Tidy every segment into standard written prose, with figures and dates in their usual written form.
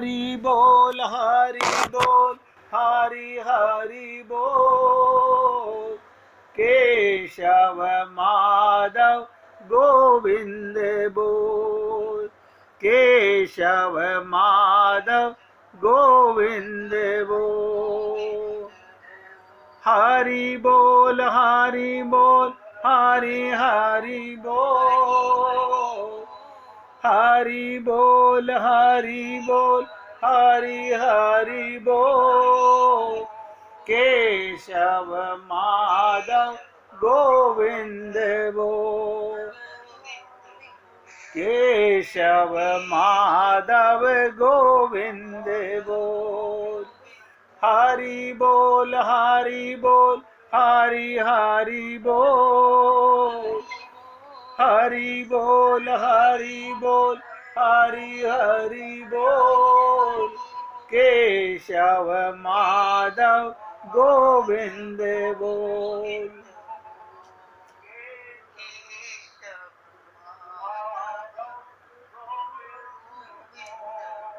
हरि बोल हरि हरि बोल। केशव माधव गोविंद बोल। केशव माधव गोविंद बोल। हरि बोल हरि बोल हरि हरि बोल। हरि बोल हरि बोल हरि हरि बोल। केशव माधव गोविंद बोल। केशव माधव गोविंद बोल। हरि बोल हरि बोल हरि हरि बोल। हरि बोल हरि बोल हरि हरि बोल। केशव माधव गोविंद बोल।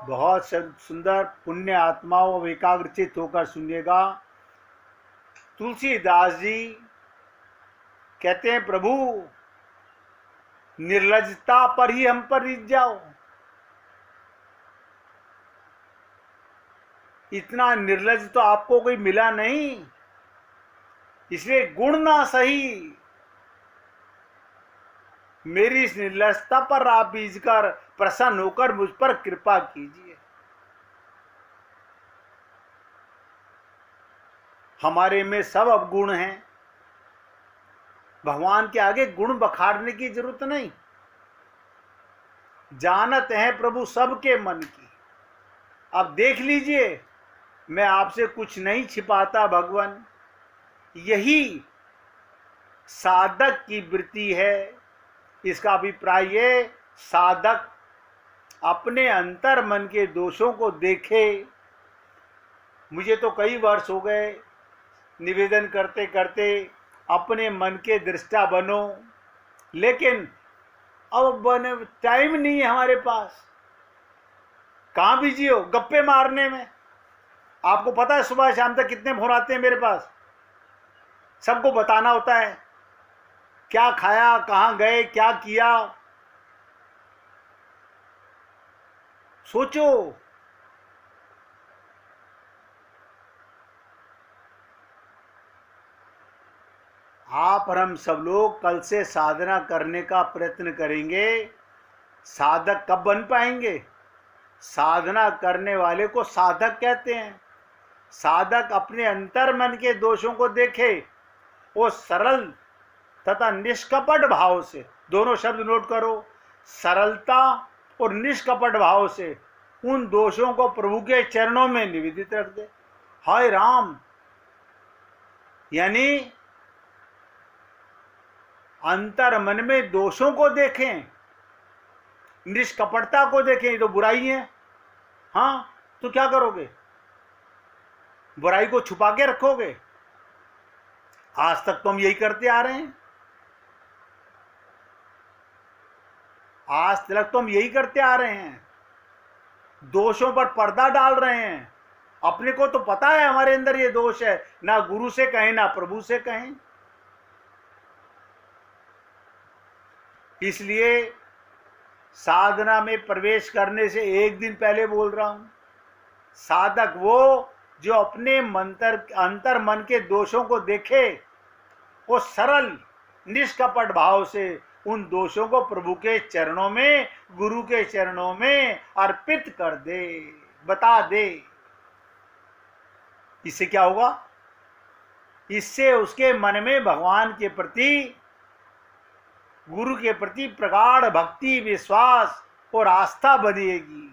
बहुत सुंदर पुण्य आत्माओं एकाग्रचित होकर सुनिएगा। तुलसीदास जी कहते हैं, प्रभु निर्लजता पर ही हम पर रिझ जाओ। इतना निर्लज तो आपको कोई मिला नहीं, इसलिए गुण ना सही मेरी इस निर्लजता पर आप बीजकर प्रसन्न होकर मुझ पर कृपा कीजिए। हमारे में सब अवगुण हैं, भगवान के आगे गुण बखारने की जरूरत नहीं। जानत है प्रभु सबके मन की। अब देख लीजिए, मैं आपसे कुछ नहीं छिपाता भगवान। यही साधक की वृत्ति है। इसका अभिप्राय ये, साधक अपने अंतर मन के दोषों को देखे। मुझे तो कई वर्ष हो गए निवेदन करते करते, अपने मन के दृष्टा बनो, लेकिन अब टाइम नहीं है हमारे पास। कहाँ बिजी हो? गप्पे मारने में। आपको पता है सुबह शाम तक कितने फोन आते हैं मेरे पास। सबको बताना होता है क्या खाया, कहाँ गए, क्या किया। सोचो, आप और हम सब लोग कल से साधना करने का प्रयत्न करेंगे। साधक कब बन पाएंगे? साधना करने वाले को साधक कहते हैं। साधक अपने अंतर मन के दोषों को देखे, वो सरल तथा निष्कपट भाव से, दोनों शब्द नोट करो, सरलता और निष्कपट भाव से उन दोषों को प्रभु के चरणों में निवेदित रख दे। हाय राम, यानी अंतर मन में दोषों को देखें, निष्कपटता को देखें। ये तो बुराई है। हाँ, तो क्या करोगे? बुराई को छुपा के रखोगे? आज तक तो हम यही करते आ रहे हैं। आज तक तो हम यही करते आ रहे हैं, दोषों पर पर्दा डाल रहे हैं। अपने को तो पता है हमारे अंदर ये दोष है, ना गुरु से कहें ना प्रभु से कहें। इसलिए साधना में प्रवेश करने से एक दिन पहले बोल रहा हूं, साधक वो जो अपने अंतर मन के दोषों को देखे, वो सरल निष्कपट भाव से उन दोषों को प्रभु के चरणों में, गुरु के चरणों में अर्पित कर दे, बता दे। इससे क्या होगा? इससे उसके मन में भगवान के प्रति, गुरु के प्रति प्रगाढ़ भक्ति, विश्वास और आस्था बढ़ेगी।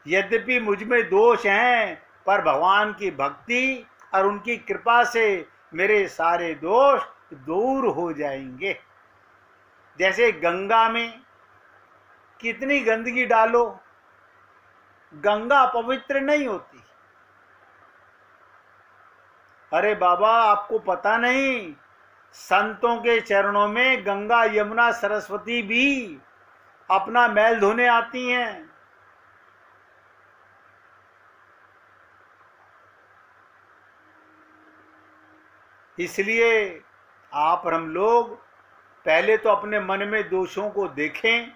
यद्यपि मुझ में दोष हैं, पर भगवान की भक्ति और उनकी कृपा से मेरे सारे दोष दूर हो जाएंगे। जैसे गंगा में कितनी गंदगी डालो, गंगा पवित्र नहीं होती। अरे बाबा, आपको पता नहीं, संतों के चरणों में गंगा यमुना सरस्वती भी अपना मैल धोने आती हैं। इसलिए आप और हम लोग पहले तो अपने मन में दोषों को देखें।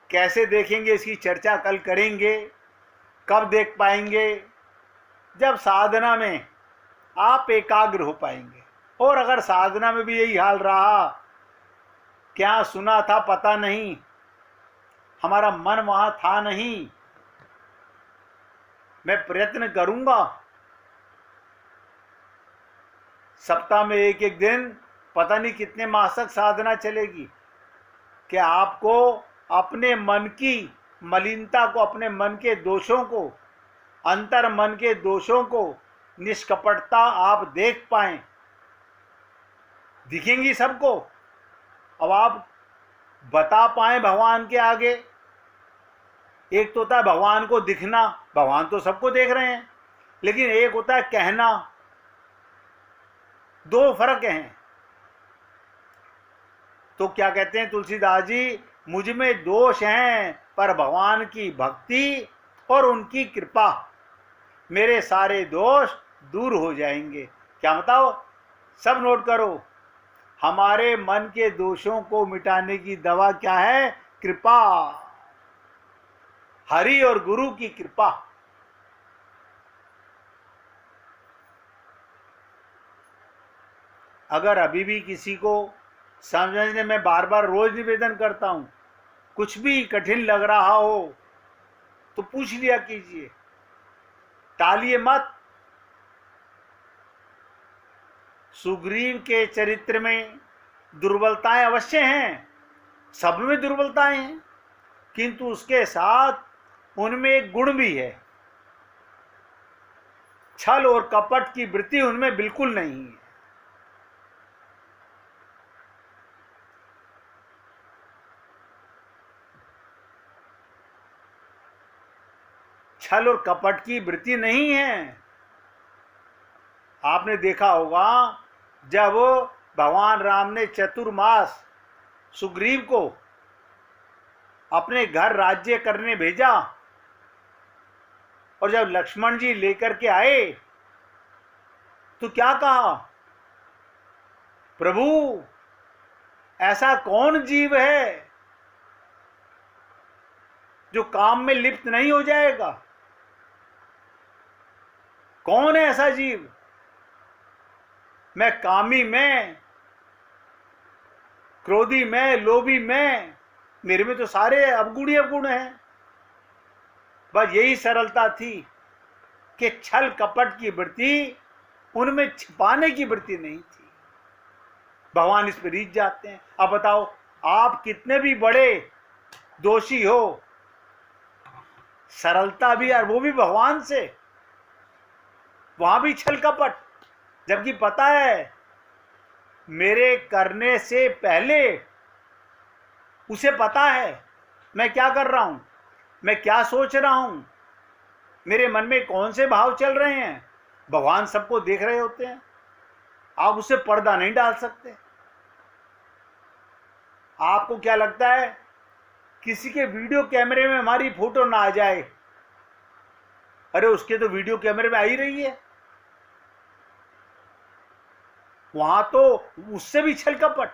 कैसे देखेंगे इसकी चर्चा कल करेंगे। कब देख पाएंगे? जब साधना में आप एकाग्र हो पाएंगे। और अगर साधना में भी यही हाल रहा, क्या सुना था पता नहीं, हमारा मन वहां था नहीं, मैं प्रयत्न करूंगा सप्ताह में एक एक दिन, पता नहीं कितने मास तक साधना चलेगी, कि आपको अपने मन की मलिनता को, अपने मन के दोषों को, अंतर मन के दोषों को निष्कपटता आप देख पाएं। दिखेंगी सबको। अब आप बता पाएं भगवान के आगे। एक तो होता है भगवान को दिखना, भगवान तो सबको देख रहे हैं, लेकिन एक होता है कहना। दो फर्क हैं। तो क्या कहते हैं तुलसीदास जी, मुझ में दोष हैं पर भगवान की भक्ति और उनकी कृपा, मेरे सारे दोष दूर हो जाएंगे। क्या बताओ? सब नोट करो। हमारे मन के दोषों को मिटाने की दवा क्या है? कृपा, हरि और गुरु की कृपा। अगर अभी भी किसी को समझने में, बार बार रोज निवेदन करता हूं, कुछ भी कठिन लग रहा हो तो पूछ लिया कीजिए, टालिए मत। सुग्रीव के चरित्र में दुर्बलताएं अवश्य हैं, सब में दुर्बलताएं हैं, किंतु उसके साथ उनमें एक गुण भी है। छल और कपट की वृत्ति उनमें बिल्कुल नहीं है। छल और कपट की वृत्ति नहीं है। आपने देखा होगा, जब भगवान राम ने चतुर्मास सुग्रीव को अपने घर राज्य करने भेजा, और जब लक्ष्मण जी लेकर के आए तो क्या कहा? प्रभु, ऐसा कौन जीव है जो काम में लिप्त नहीं हो जाएगा? कौन है ऐसा जीव? मैं कामी में, क्रोधी में, लोभी में, मेरे में तो सारे अवगुण ही अवगुण हैं। बस यही सरलता थी कि छल कपट की वृत्ति, उनमें छिपाने की वृत्ति नहीं थी। भगवान इस पर रीझ जाते हैं। अब बताओ, आप कितने भी बड़े दोषी हो, सरलता भी, और वो भी भगवान से, वहां भी छल कपट, जबकि पता है मेरे करने से पहले उसे पता है मैं क्या कर रहा हूं, मैं क्या सोच रहा हूं, मेरे मन में कौन से भाव चल रहे हैं। भगवान सबको देख रहे होते हैं। आप उसे पर्दा नहीं डाल सकते। आपको क्या लगता है किसी के वीडियो कैमरे में हमारी फोटो ना आ जाए? अरे उसके तो वीडियो कैमरे में आ ही रही है। वहां तो उससे भी छल कपट।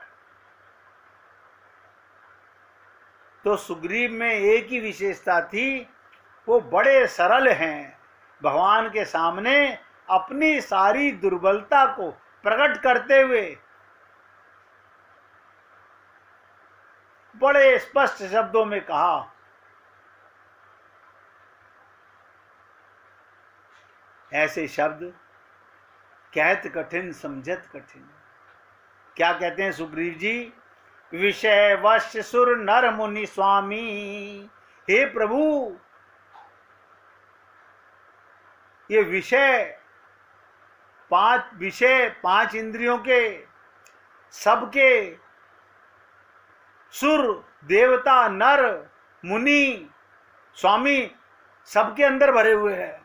तो सुग्रीव में एक ही विशेषता थी, वो बड़े सरल हैं। भगवान के सामने अपनी सारी दुर्बलता को प्रकट करते हुए बड़े स्पष्ट शब्दों में कहा। ऐसे शब्द कहत कठिन समझत कठिन। क्या कहते हैं सुग्रीव जी? विषय वश सुर नर मुनि स्वामी। हे प्रभु, ये विषय पांच इंद्रियों के, सबके, सुर, देवता, नर, मुनि, स्वामी, सबके अंदर भरे हुए हैं।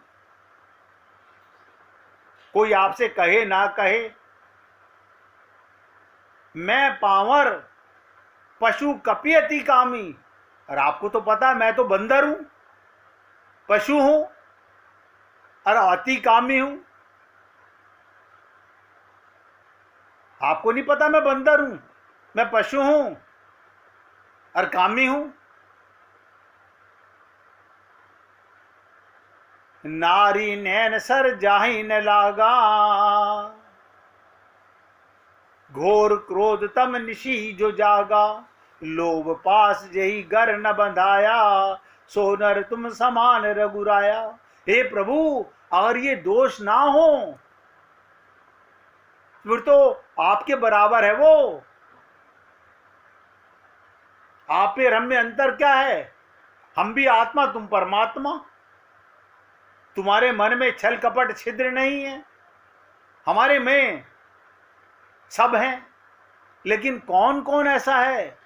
कोई आपसे कहे ना कहे, मैं पांवर पशु कपियति कामी। और आपको तो पता है मैं तो बंदर हूं, पशु हूं और अति कामी हूं। आपको नहीं पता मैं बंदर हूं, मैं पशु हूं और कामी हूं। नारी नैन सर जाहि न लागा, घोर क्रोध तम निशी जो जागा। लोभ पास जही घर न बंधाया, सोनर तुम समान रघुराया। हे प्रभु, अगर ये दोष ना हो फिर तो आपके बराबर है वो। आप में हम में अंतर क्या है? हम भी आत्मा, तुम परमात्मा। तुम्हारे मन में छल कपट छिद्र नहीं है, हमारे में सब हैं। लेकिन कौन कौन ऐसा है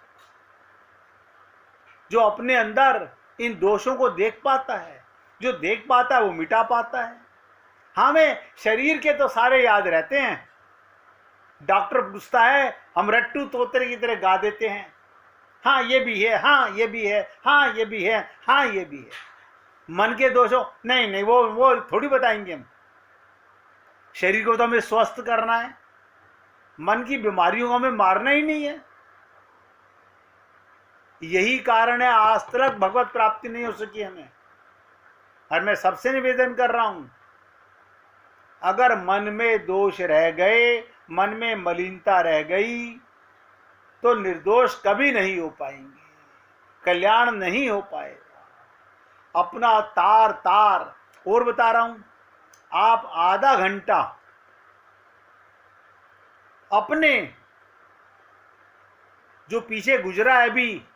जो अपने अंदर इन दोषों को देख पाता है? जो देख पाता है वो मिटा पाता है। हमें शरीर के तो सारे याद रहते हैं। डॉक्टर पूछता है, हम रट्टू तोतरे की तरह गा देते हैं, हाँ ये भी है, हाँ ये भी है, हाँ ये भी है, हाँ ये भी है। मन के दोषों नहीं नहीं, वो थोड़ी बताएंगे हम। शरीर को तो हमें स्वस्थ करना है, मन की बीमारियों को हमें मारना ही नहीं है। यही कारण है आज तक भगवत प्राप्ति नहीं हो सकी हमें। और मैं सबसे निवेदन कर रहा हूं, अगर मन में दोष रह गए, मन में मलिनता रह गई, तो निर्दोष कभी नहीं हो पाएंगे, कल्याण नहीं हो पाएगा। अपना तार तार। और बता रहा हूं, आप आधा घंटा अपने जो पीछे गुजरा है अभी,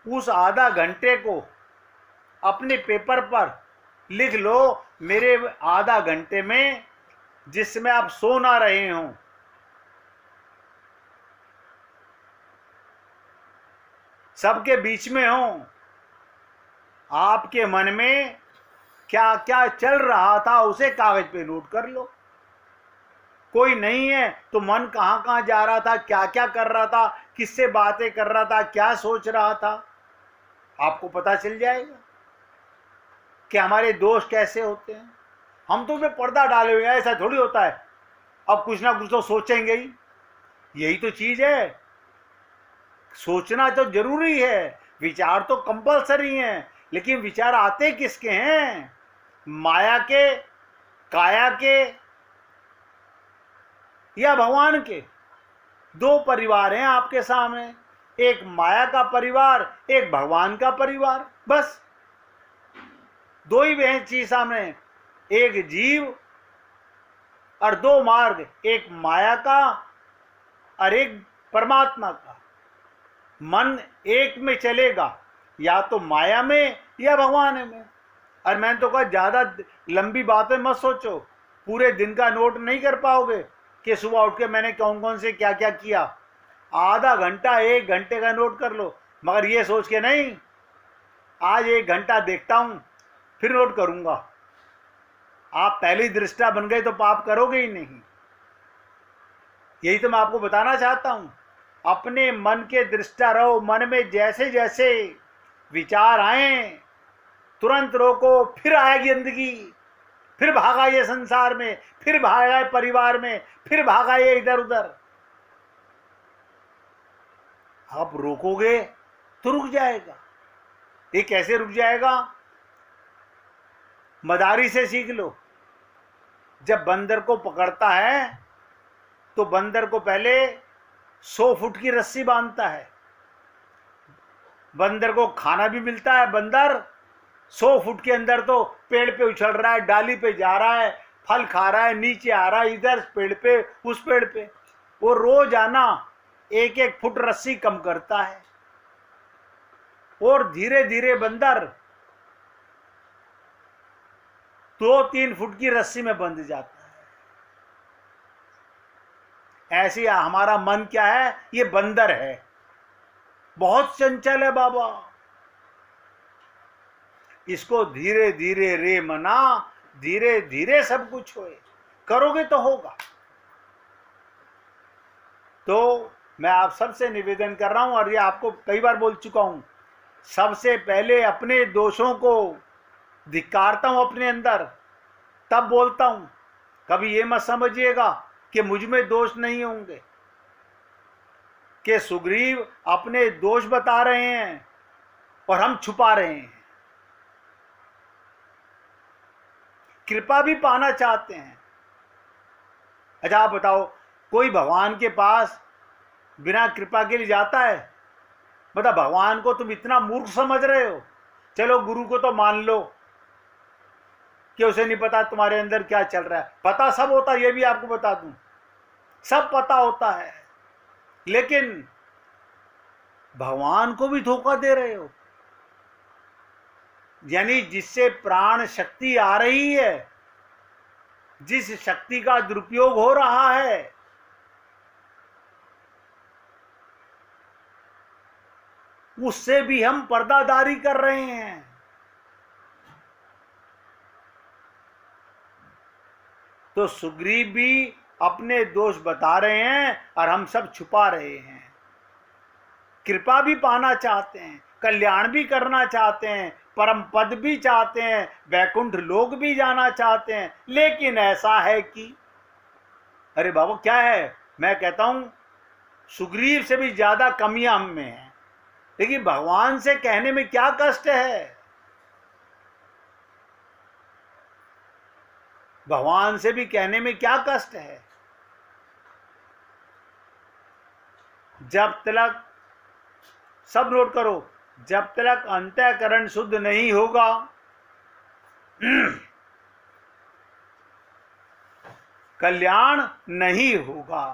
उस आधा घंटे को अपने पेपर पर लिख लो। मेरे आधा घंटे में जिसमें आप सो ना रहे हो, सबके बीच में हो, आपके मन में क्या क्या चल रहा था उसे कागज पे नोट कर लो। कोई नहीं है तो मन कहां कहां जा रहा था, क्या क्या कर रहा था, किससे बातें कर रहा था, क्या सोच रहा था, आपको पता चल जाएगा कि हमारे दोष कैसे होते हैं। हम तो वे पर्दा डाले हुए हैं, ऐसा थोड़ी होता है। अब कुछ ना कुछ तो सोचेंगे ही, यही तो चीज है। सोचना तो जरूरी है, विचार तो कंपलसरी हैं, लेकिन विचार आते किसके हैं? माया के, काया के या भगवान के। दो परिवार हैं आपके सामने, एक माया का परिवार, एक भगवान का परिवार। बस दो ही चीज सामने, एक जीव और दो मार्ग, एक माया का और एक परमात्मा का। मन एक में चलेगा, या तो माया में या भगवान में। और मैंने तो कहा ज्यादा लंबी बातें मत सोचो, पूरे दिन का नोट नहीं कर पाओगे कि सुबह उठ के मैंने कौन कौन से क्या क्या किया। आधा घंटा, एक घंटे का नोट कर लो, मगर ये सोच के नहीं आज एक घंटा देखता हूं फिर नोट करूंगा। आप पहले ही दृष्टा बन गए तो पाप करोगे ही नहीं। यही तो मैं आपको बताना चाहता हूं। अपने मन के दृष्टा रहो। मन में जैसे जैसे विचार आए तुरंत रोको, फिर आएगी जिंदगी, फिर भागा ये संसार में, फिर भागा ये परिवार में, फिर भागा ये इधर उधर। आप रोकोगे तो रुक जाएगा। ये कैसे रुक जाएगा? मदारी से सीख लो। जब बंदर को पकड़ता है तो बंदर को पहले 100 फुट की रस्सी बांधता है। बंदर को खाना भी मिलता है। बंदर 100 फुट के अंदर तो पेड़ पे उछल रहा है, डाली पे जा रहा है, फल खा रहा है, नीचे आ रहा है, इधर पेड़ पे उस पेड़ पे। वो रोज आना 1-1 फुट रस्सी कम करता है और धीरे धीरे बंदर 2-3 फुट की रस्सी में बंध जाता है। ऐसे हमारा मन क्या है? ये बंदर है, बहुत चंचल है बाबा। इसको धीरे धीरे रे मना, धीरे धीरे सब कुछ होए। करोगे तो होगा। तो मैं आप सबसे निवेदन कर रहा हूं, और ये आपको कई बार बोल चुका हूं, सबसे पहले अपने दोषों को धिक्कारता हूं अपने अंदर, तब बोलता हूं। कभी ये मत समझिएगा कि मुझ में दोष नहीं होंगे, कि सुग्रीव अपने दोष बता रहे हैं और हम छुपा रहे हैं। कृपा भी पाना चाहते हैं। अच्छा आप बताओ, कोई भगवान के पास बिना कृपा के लिए जाता है? मतलब भगवान को तुम इतना मूर्ख समझ रहे हो? चलो गुरु को तो मान लो कि उसे नहीं पता तुम्हारे अंदर क्या चल रहा है। पता सब होता है, ये भी आपको बता दूं, सब पता होता है, लेकिन भगवान को भी धोखा दे रहे हो। यानी जिससे प्राण शक्ति आ रही है, जिस शक्ति का दुरुपयोग हो रहा है, उससे भी हम पर्दादारी कर रहे हैं। तो सुग्रीव भी अपने दोष बता रहे हैं और हम सब छुपा रहे हैं। कृपा भी पाना चाहते हैं, कल्याण भी करना चाहते हैं, परम पद भी चाहते हैं, वैकुंठ लोक भी जाना चाहते हैं, लेकिन ऐसा है कि अरे बाबा क्या है, मैं कहता हूं सुग्रीव से भी ज्यादा कमियां हम में हैं। लेकिन भगवान से कहने में क्या कष्ट है? भगवान से भी कहने में क्या कष्ट है? जब तक, सब नोट करो, जब तक अंतःकरण शुद्ध नहीं होगा, कल्याण नहीं होगा।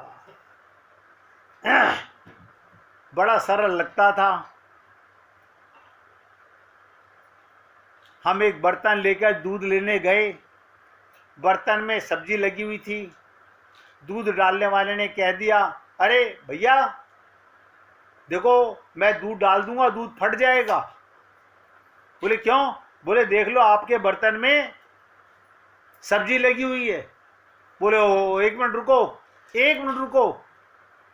बड़ा सरल लगता था। हम एक बर्तन लेकर दूध लेने गए, बर्तन में सब्जी लगी हुई थी। दूध डालने वाले ने कह दिया, अरे भैया देखो मैं दूध डाल दूंगा, दूध फट जाएगा। बोले क्यों? बोले देख लो आपके बर्तन में सब्जी लगी हुई है। बोले ओ एक मिनट रुको, एक मिनट रुको,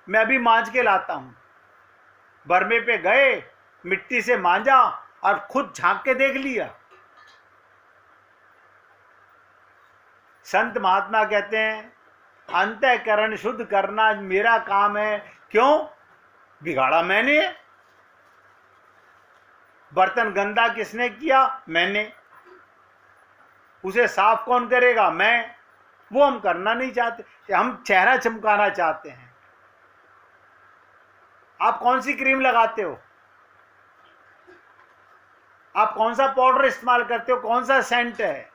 मैं अभी मांज के लाता हूं। बरमे पे गए, मिट्टी से मांजा और खुद झांक के देख लिया। संत महात्मा कहते हैं अंतःकरण शुद्ध करना मेरा काम है। क्यों? बिगाड़ा मैंने। बर्तन गंदा किसने किया? मैंने। उसे साफ कौन करेगा? मैं। वो हम करना नहीं चाहते, हम चेहरा चमकाना चाहते हैं। आप कौन सी क्रीम लगाते हो? आप कौन सा पाउडर इस्तेमाल करते हो? कौन सा सेंट है?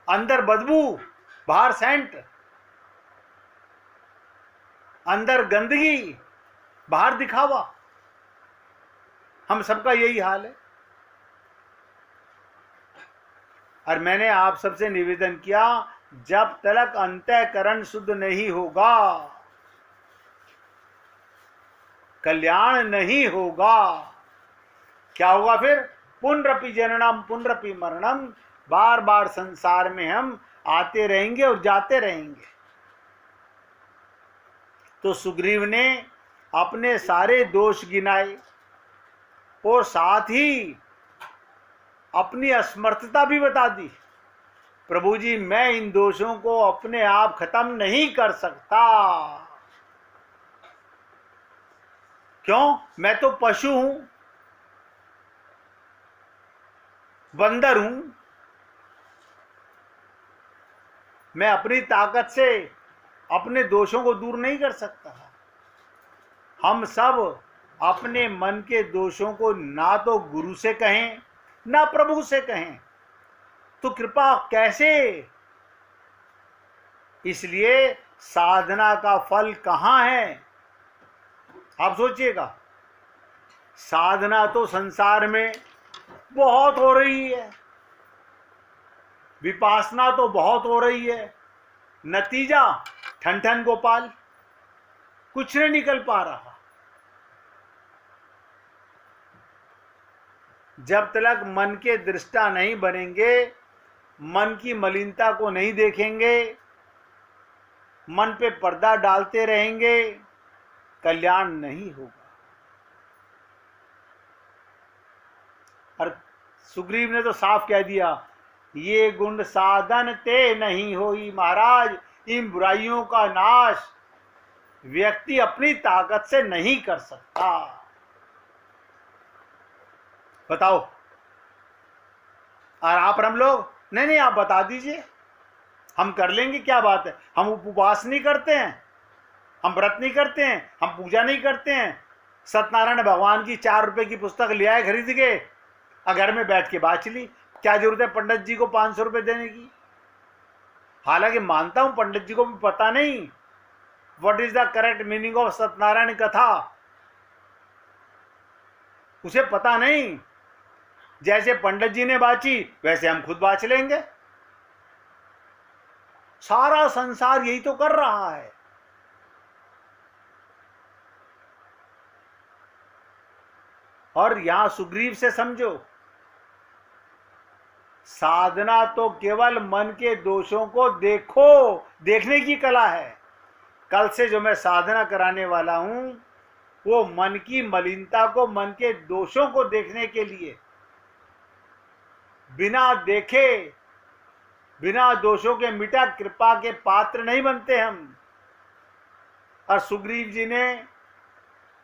अंदर बदबू, बाहर सेंट। अंदर गंदगी, बाहर दिखावा। हम सबका यही हाल है। और मैंने आप सबसे निवेदन किया, जब तक अंतःकरण शुद्ध नहीं होगा, कल्याण नहीं होगा। क्या होगा फिर? पुनरपि जननम पुनरपि मरणम। बार बार संसार में हम आते रहेंगे और जाते रहेंगे। तो सुग्रीव ने अपने सारे दोष गिनाए और साथ ही अपनी असमर्थता भी बता दी। प्रभु जी मैं इन दोषों को अपने आप खत्म नहीं कर सकता। क्यों? मैं तो पशु हूं, बंदर हूं। मैं अपनी ताकत से अपने दोषों को दूर नहीं कर सकता। हम सब अपने मन के दोषों को ना तो गुरु से कहें ना प्रभु से कहें, तो कृपा कैसे? इसलिए साधना का फल कहां है? आप सोचिएगा, साधना तो संसार में बहुत हो रही है, विपासना तो बहुत हो रही है, नतीजा ठन ठन गोपाल, कुछ नहीं निकल पा रहा। जब तक मन के दृष्टा नहीं बनेंगे, मन की मलिनता को नहीं देखेंगे, मन पे पर्दा डालते रहेंगे, कल्याण नहीं होगा। और सुग्रीव ने तो साफ कह दिया, ये गुण साधन ते नहीं होई महाराज, इन बुराइयों का नाश व्यक्ति अपनी ताकत से नहीं कर सकता। बताओ। और आप हम लोग, नहीं आप बता दीजिए, हम कर लेंगे, क्या बात है। हम उपवास नहीं करते हैं, हम व्रत नहीं करते हैं, हम पूजा नहीं करते हैं। सत्यनारायण भगवान की 4 रुपए की पुस्तक ले आए खरीद के, और घर में बैठ के बाँच ली। क्या जरूरत है पंडित जी को 500 रुपए देने की। हालांकि मानता हूं पंडित जी को भी पता नहीं what is the correct meaning of Satyanarayan कथा, उसे पता नहीं। जैसे पंडित जी ने बाँची वैसे हम खुद बाँच लेंगे। सारा संसार यही तो कर रहा है। और यहां सुग्रीव से समझो, साधना तो केवल मन के दोषों को देखने की कला है। कल से जो मैं साधना कराने वाला हूं वो मन की मलिनता को, मन के दोषों को देखने के लिए, बिना देखे, बिना दोषों के मिटा कृपा के पात्र नहीं बनते हम। और सुग्रीव जी ने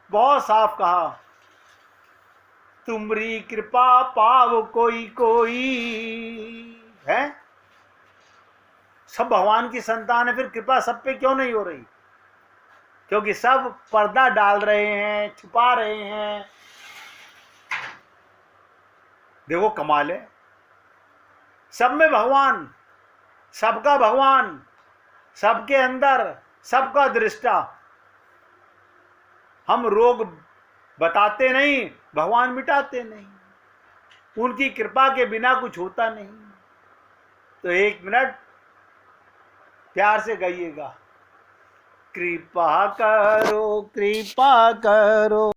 बहुत साफ कहा, तुमरी कृपा पाव कोई कोई है। सब भगवान की संतान है, फिर कृपा सब पे क्यों नहीं हो रही? क्योंकि सब पर्दा डाल रहे हैं, छुपा रहे हैं। देखो कमाल है, सब में भगवान, सबका भगवान, सबके अंदर सबका दृष्टा। हम रोग बताते नहीं, भगवान मिटाते नहीं। उनकी कृपा के बिना कुछ होता नहीं। तो 1 मिनट प्यार से गाइएगा, कृपा करो कृपा करो।